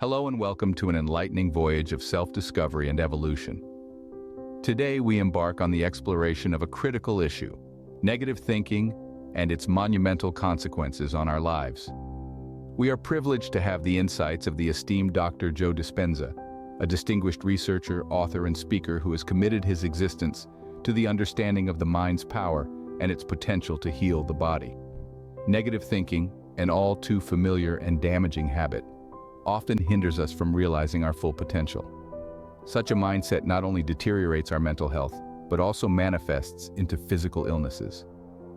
Hello and welcome to an enlightening voyage of self-discovery and evolution. Today we embark on the exploration of a critical issue, negative thinking and its monumental consequences on our lives. We are privileged to have the insights of the esteemed Dr. Joe Dispenza, a distinguished researcher, author, and speaker who has committed his existence to the understanding of the mind's power and its potential to heal the body. Negative thinking, an all too familiar and damaging habit, often hinders us from realizing our full potential. Such a mindset not only deteriorates our mental health, but also manifests into physical illnesses.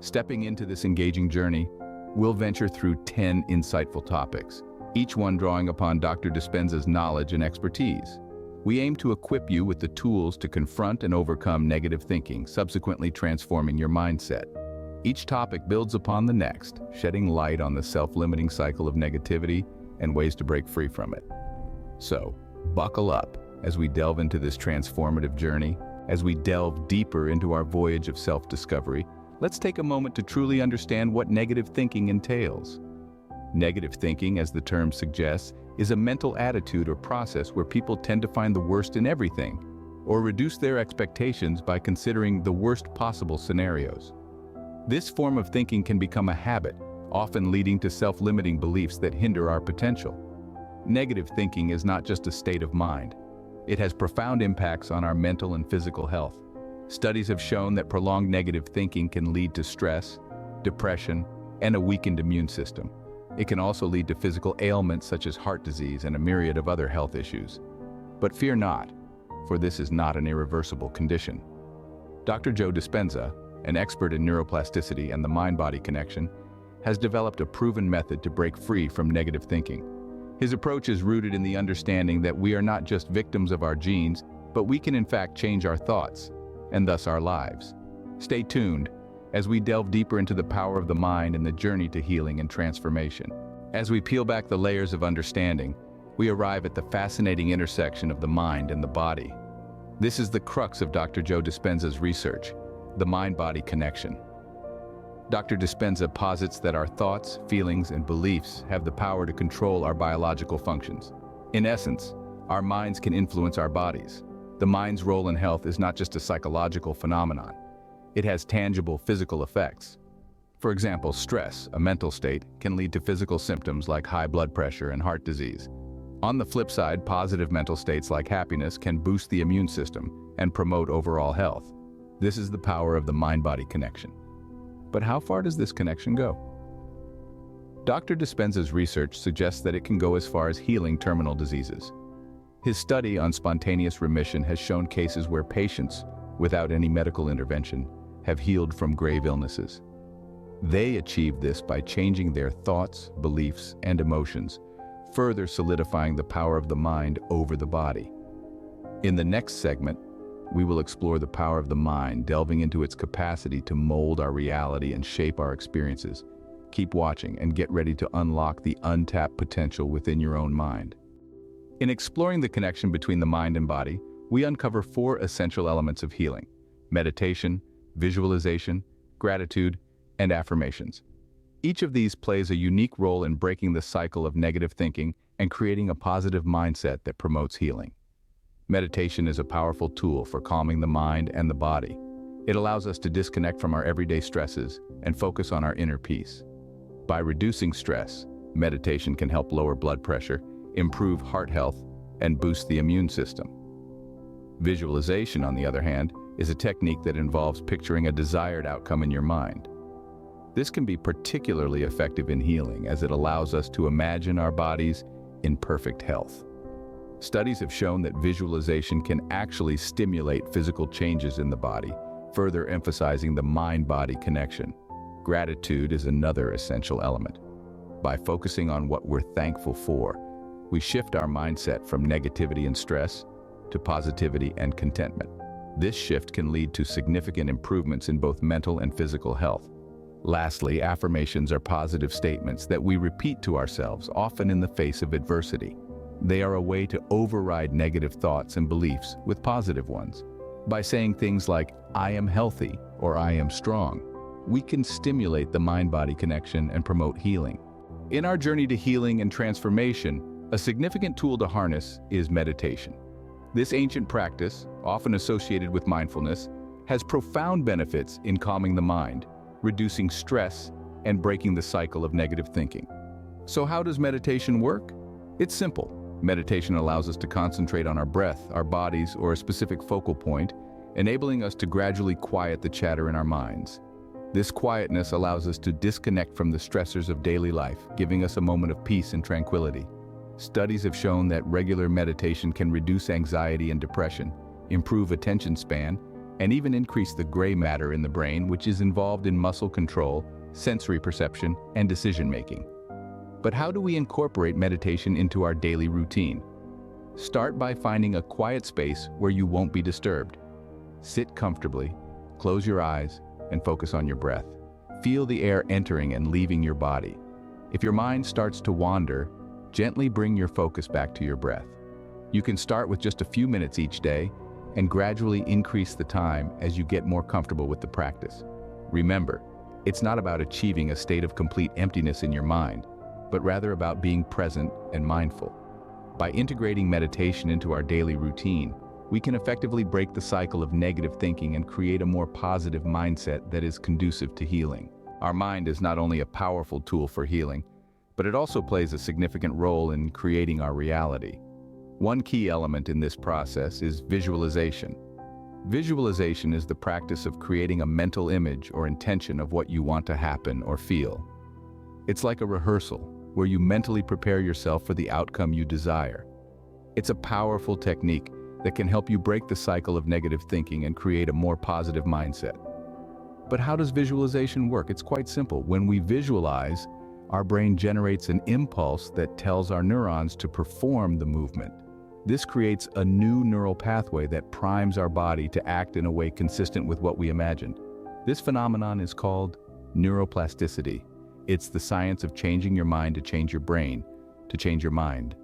Stepping into this engaging journey, we'll venture through 10 insightful topics, each one drawing upon Dr. Dispenza's knowledge and expertise. We aim to equip you with the tools to confront and overcome negative thinking, subsequently transforming your mindset. Each topic builds upon the next, shedding light on the self-limiting cycle of negativity and ways to break free from it. So, buckle up as we delve into this transformative journey. As we delve deeper into our voyage of self-discovery, let's take a moment to truly understand what negative thinking entails. Negative thinking, as the term suggests, is a mental attitude or process where people tend to find the worst in everything, or reduce their expectations by considering the worst possible scenarios. This form of thinking can become a habit, often leading to self-limiting beliefs that hinder our potential. Negative thinking is not just a state of mind. It has profound impacts on our mental and physical health. Studies have shown that prolonged negative thinking can lead to stress, depression, and a weakened immune system. It can also lead to physical ailments such as heart disease and a myriad of other health issues. But fear not, for this is not an irreversible condition. Dr. Joe Dispenza, an expert in neuroplasticity and the mind-body connection, has developed a proven method to break free from negative thinking. His approach is rooted in the understanding that we are not just victims of our genes, but we can in fact change our thoughts, and thus our lives. Stay tuned as we delve deeper into the power of the mind and the journey to healing and transformation. As we peel back the layers of understanding, we arrive at the fascinating intersection of the mind and the body. This is the crux of Dr. Joe Dispenza's research, the mind-body connection. Dr. Dispenza posits that our thoughts, feelings, and beliefs have the power to control our biological functions. In essence, our minds can influence our bodies. The mind's role in health is not just a psychological phenomenon. It has tangible physical effects. For example, stress, a mental state, can lead to physical symptoms like high blood pressure and heart disease. On the flip side, positive mental states like happiness can boost the immune system and promote overall health. This is the power of the mind-body connection. But how far does this connection go? Dr. Dispenza's research suggests that it can go as far as healing terminal diseases. His study on spontaneous remission has shown cases where patients, without any medical intervention, have healed from grave illnesses. They achieved this by changing their thoughts, beliefs, and emotions, further solidifying the power of the mind over the body. In the next segment, we will explore the power of the mind, delving into its capacity to mold our reality and shape our experiences. Keep watching and get ready to unlock the untapped potential within your own mind. In exploring the connection between the mind and body, we uncover 4 essential elements of healing: meditation, visualization, gratitude, and affirmations. Each of these plays a unique role in breaking the cycle of negative thinking and creating a positive mindset that promotes healing. Meditation is a powerful tool for calming the mind and the body. It allows us to disconnect from our everyday stresses and focus on our inner peace. By reducing stress, meditation can help lower blood pressure, improve heart health, and boost the immune system. Visualization, on the other hand, is a technique that involves picturing a desired outcome in your mind. This can be particularly effective in healing, as it allows us to imagine our bodies in perfect health. Studies have shown that visualization can actually stimulate physical changes in the body, further emphasizing the mind-body connection. Gratitude is another essential element. By focusing on what we're thankful for, we shift our mindset from negativity and stress to positivity and contentment. This shift can lead to significant improvements in both mental and physical health. Lastly, affirmations are positive statements that we repeat to ourselves, often in the face of adversity. They are a way to override negative thoughts and beliefs with positive ones. By saying things like, "I am healthy," or "I am strong," we can stimulate the mind-body connection and promote healing. In our journey to healing and transformation, A significant tool to harness is meditation. This ancient practice, often associated with mindfulness, has profound benefits in calming the mind, reducing stress, and breaking the cycle of negative thinking. So how does meditation work? It's simple. Meditation allows us to concentrate on our breath, our bodies, or a specific focal point, enabling us to gradually quiet the chatter in our minds. This quietness allows us to disconnect from the stressors of daily life, giving us a moment of peace and tranquility. Studies have shown that regular meditation can reduce anxiety and depression, improve attention span, and even increase the gray matter in the brain, which is involved in muscle control, sensory perception, and decision-making. But how do we incorporate meditation into our daily routine? Start by finding a quiet space where you won't be disturbed. Sit comfortably, close your eyes, and focus on your breath. Feel the air entering and leaving your body. If your mind starts to wander, gently bring your focus back to your breath. You can start with just a few minutes each day and gradually increase the time as you get more comfortable with the practice. Remember, it's not about achieving a state of complete emptiness in your mind, but rather about being present and mindful. By integrating meditation into our daily routine, we can effectively break the cycle of negative thinking and create a more positive mindset that is conducive to healing. Our mind is not only a powerful tool for healing, but it also plays a significant role in creating our reality. One key element in this process is visualization. Visualization is the practice of creating a mental image or intention of what you want to happen or feel. It's like a rehearsal, where you mentally prepare yourself for the outcome you desire. It's a powerful technique that can help you break the cycle of negative thinking and create a more positive mindset. But how does visualization work? It's quite simple. When we visualize, our brain generates an impulse that tells our neurons to perform the movement. This creates a new neural pathway that primes our body to act in a way consistent with what we imagined. This phenomenon is called neuroplasticity. It's the science of changing your mind to change your brain, to change your mind.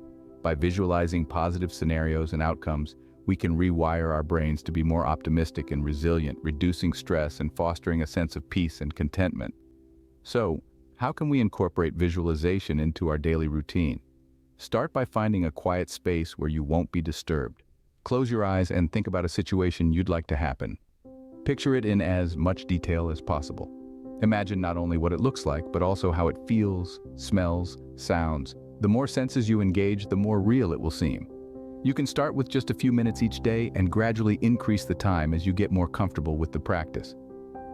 By visualizing positive scenarios and outcomes, we can rewire our brains to be more optimistic and resilient, reducing stress and fostering a sense of peace and contentment. So, how can we incorporate visualization into our daily routine? Start by finding a quiet space where you won't be disturbed. Close your eyes and think about a situation you'd like to happen. Picture it in as much detail as possible. Imagine not only what it looks like, but also how it feels, smells, sounds. The more senses you engage, the more real it will seem. You can start with just a few minutes each day and gradually increase the time as you get more comfortable with the practice.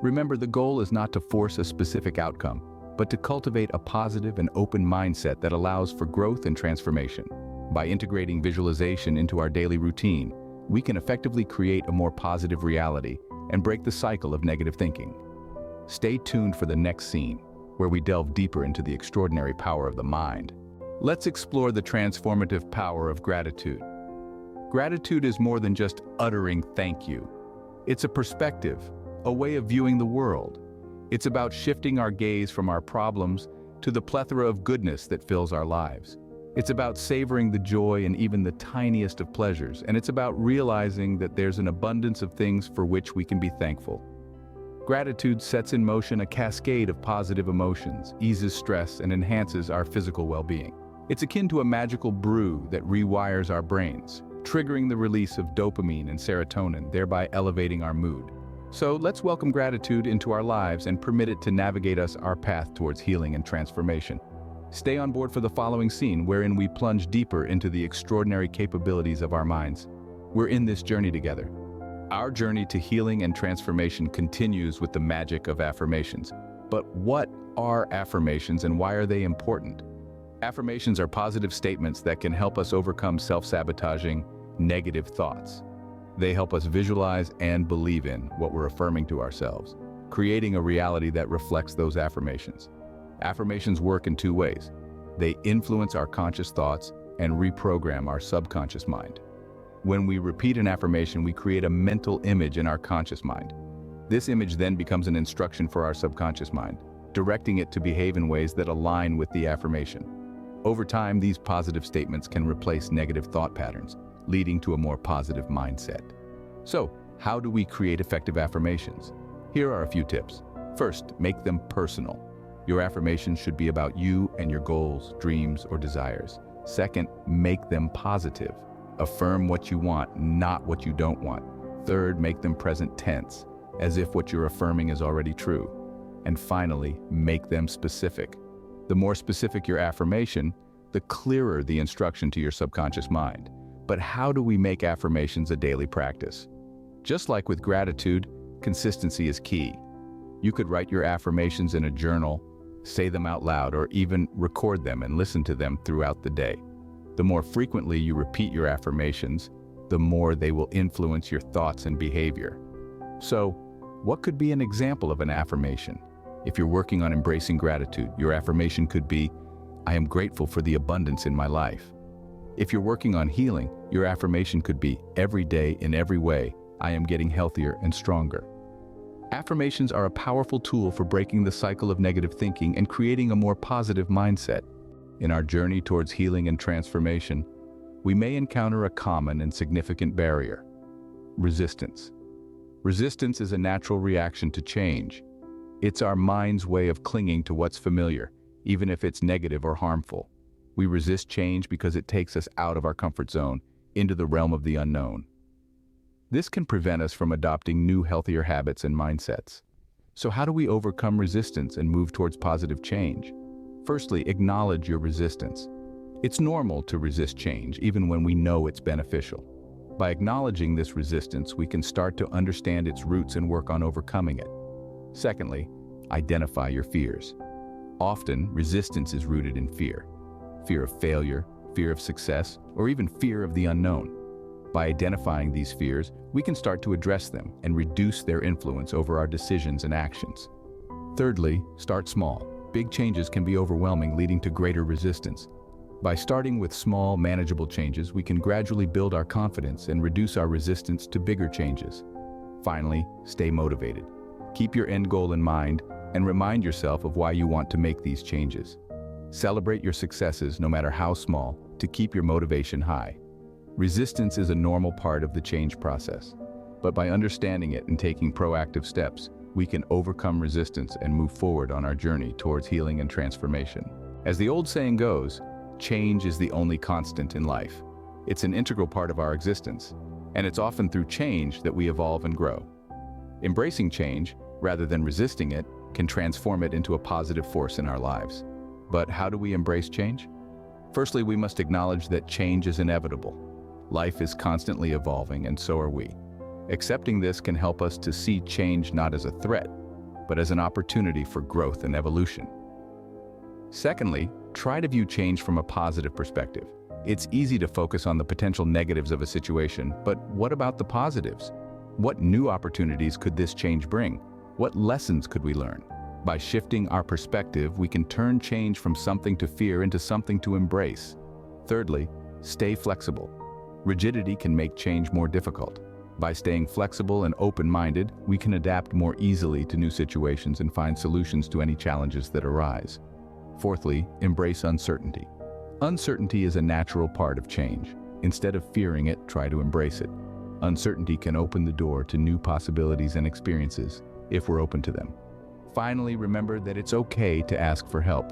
Remember, the goal is not to force a specific outcome, but to cultivate a positive and open mindset that allows for growth and transformation. By integrating visualization into our daily routine, we can effectively create a more positive reality and break the cycle of negative thinking. Stay tuned for the next scene, where we delve deeper into the extraordinary power of the mind. Let's explore the transformative power of gratitude. Gratitude is more than just uttering thank you. It's a perspective, a way of viewing the world. It's about shifting our gaze from our problems to the plethora of goodness that fills our lives. It's about savoring the joy in even the tiniest of pleasures, and it's about realizing that there's an abundance of things for which we can be thankful. Gratitude sets in motion a cascade of positive emotions, eases stress, and enhances our physical well-being. It's akin to a magical brew that rewires our brains, triggering the release of dopamine and serotonin, thereby elevating our mood. So let's welcome gratitude into our lives and permit it to navigate us our path towards healing and transformation. Stay on board for the following scene, wherein we plunge deeper into the extraordinary capabilities of our minds. We're in this journey together. Our journey to healing and transformation continues with the magic of affirmations. But what are affirmations and why are they important? Affirmations are positive statements that can help us overcome self-sabotaging, negative thoughts. They help us visualize and believe in what we're affirming to ourselves, creating a reality that reflects those affirmations. Affirmations work in two ways. They influence our conscious thoughts and reprogram our subconscious mind. When we repeat an affirmation, we create a mental image in our conscious mind. This image then becomes an instruction for our subconscious mind, directing it to behave in ways that align with the affirmation. Over time, these positive statements can replace negative thought patterns, leading to a more positive mindset. So, how do we create effective affirmations? Here are a few tips. First, make them personal. Your affirmations should be about you and your goals, dreams, or desires. Second, make them positive. Affirm what you want, not what you don't want. Third, make them present tense, as if what you're affirming is already true. And finally, make them specific. The more specific your affirmation, the clearer the instruction to your subconscious mind. But how do we make affirmations a daily practice? Just like with gratitude, consistency is key. You could write your affirmations in a journal, say them out loud, or even record them and listen to them throughout the day. The more frequently you repeat your affirmations, the more they will influence your thoughts and behavior. So, what could be an example of an affirmation? If you're working on embracing gratitude, your affirmation could be, "I am grateful for the abundance in my life." If you're working on healing, your affirmation could be, "Every day, in every way, I am getting healthier and stronger." Affirmations are a powerful tool for breaking the cycle of negative thinking and creating a more positive mindset. In our journey towards healing and transformation, we may encounter a common and significant barrier: resistance. Resistance is a natural reaction to change. It's our mind's way of clinging to what's familiar, even if it's negative or harmful. We resist change because it takes us out of our comfort zone, into the realm of the unknown. This can prevent us from adopting new, healthier habits and mindsets. So how do we overcome resistance and move towards positive change? Firstly, acknowledge your resistance. It's normal to resist change, even when we know it's beneficial. By acknowledging this resistance, we can start to understand its roots and work on overcoming it. Secondly, identify your fears. Often, resistance is rooted in fear. Fear of failure, fear of success, or even fear of the unknown. By identifying these fears, we can start to address them and reduce their influence over our decisions and actions. Thirdly, start small. Big changes can be overwhelming, leading to greater resistance. By starting with small, manageable changes, we can gradually build our confidence and reduce our resistance to bigger changes. Finally, stay motivated. Keep your end goal in mind and remind yourself of why you want to make these changes. Celebrate your successes, no matter how small, to keep your motivation high. Resistance is a normal part of the change process, but by understanding it and taking proactive steps, we can overcome resistance and move forward on our journey towards healing and transformation. As the old saying goes, change is the only constant in life. It's an integral part of our existence, and it's often through change that we evolve and grow. Embracing change, rather than resisting it, can transform it into a positive force in our lives. But how do we embrace change? Firstly, we must acknowledge that change is inevitable. Life is constantly evolving, and so are we. Accepting this can help us to see change not as a threat, but as an opportunity for growth and evolution. Secondly, try to view change from a positive perspective. It's easy to focus on the potential negatives of a situation, but what about the positives? What new opportunities could this change bring? What lessons could we learn? By shifting our perspective, we can turn change from something to fear into something to embrace. Thirdly, stay flexible. Rigidity can make change more difficult. By staying flexible and open-minded, we can adapt more easily to new situations and find solutions to any challenges that arise. Fourthly, embrace uncertainty. Uncertainty is a natural part of change. Instead of fearing it, try to embrace it. Uncertainty can open the door to new possibilities and experiences, if we're open to them. Finally, remember that it's okay to ask for help.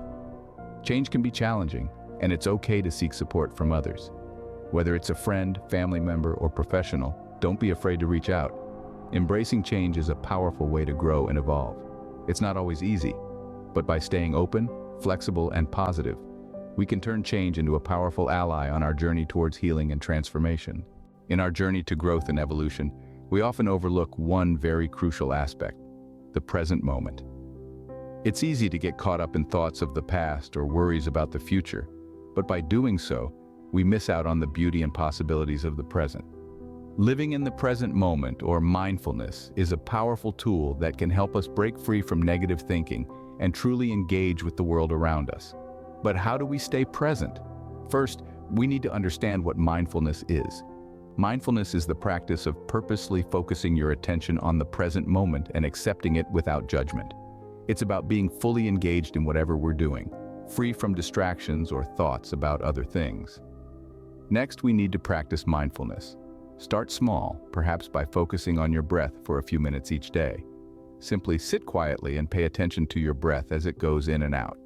Change can be challenging, and it's okay to seek support from others. Whether it's a friend, family member, or professional, don't be afraid to reach out. Embracing change is a powerful way to grow and evolve. It's not always easy, but by staying open, flexible, and positive, we can turn change into a powerful ally on our journey towards healing and transformation. In our journey to growth and evolution, we often overlook one very crucial aspect: the present moment. It's easy to get caught up in thoughts of the past or worries about the future, but by doing so, we miss out on the beauty and possibilities of the present. Living in the present moment, or mindfulness, is a powerful tool that can help us break free from negative thinking and truly engage with the world around us. But how do we stay present? First, we need to understand what mindfulness is. Mindfulness is the practice of purposely focusing your attention on the present moment and accepting it without judgment. It's about being fully engaged in whatever we're doing, free from distractions or thoughts about other things. Next, we need to practice mindfulness. Start small, perhaps by focusing on your breath for a few minutes each day. Simply sit quietly and pay attention to your breath as it goes in and out.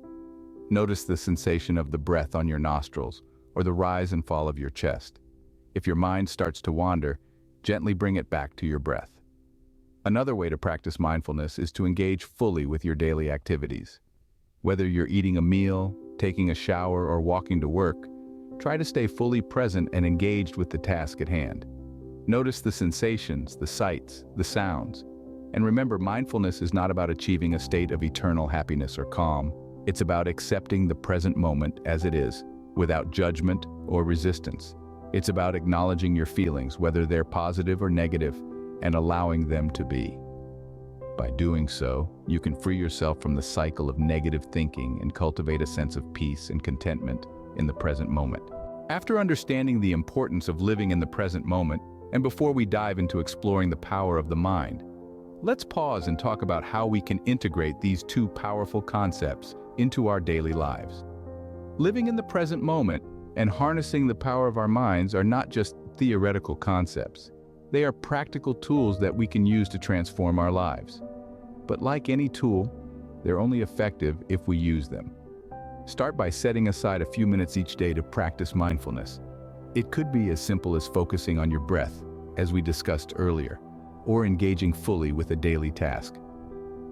Notice the sensation of the breath on your nostrils, or the rise and fall of your chest. If your mind starts to wander, gently bring it back to your breath. Another way to practice mindfulness is to engage fully with your daily activities. Whether you're eating a meal, taking a shower, or walking to work, try to stay fully present and engaged with the task at hand. Notice the sensations, the sights, the sounds. And remember, mindfulness is not about achieving a state of eternal happiness or calm. It's about accepting the present moment as it is, without judgment or resistance. It's about acknowledging your feelings, whether they're positive or negative, and allowing them to be. By doing so, you can free yourself from the cycle of negative thinking and cultivate a sense of peace and contentment in the present moment. After understanding the importance of living in the present moment, and before we dive into exploring the power of the mind, let's pause and talk about how we can integrate these two powerful concepts into our daily lives. Living in the present moment and harnessing the power of our minds are not just theoretical concepts. They are practical tools that we can use to transform our lives. But like any tool, they're only effective if we use them. Start by setting aside a few minutes each day to practice mindfulness. It could be as simple as focusing on your breath, as we discussed earlier, or engaging fully with a daily task.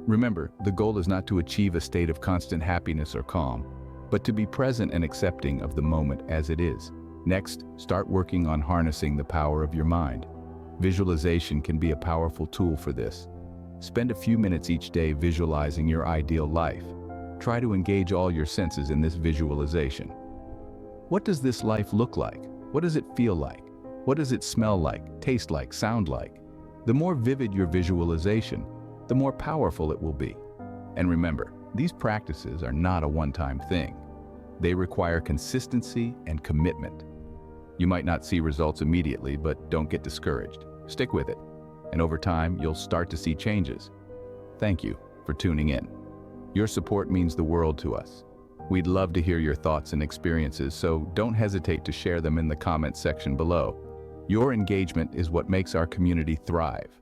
Remember, the goal is not to achieve a state of constant happiness or calm, but to be present and accepting of the moment as it is. Next, start working on harnessing the power of your mind. Visualization can be a powerful tool for this. Spend a few minutes each day visualizing your ideal life. Try to engage all your senses in this visualization. What does this life look like? What does it feel like? What does it smell like, taste like, sound like? The more vivid your visualization, the more powerful it will be. And remember, these practices are not a one-time thing. They require consistency and commitment. You might not see results immediately, but don't get discouraged. Stick with it, and over time, you'll start to see changes. Thank you for tuning in. Your support means the world to us. We'd love to hear your thoughts and experiences, so don't hesitate to share them in the comments section below. Your engagement is what makes our community thrive.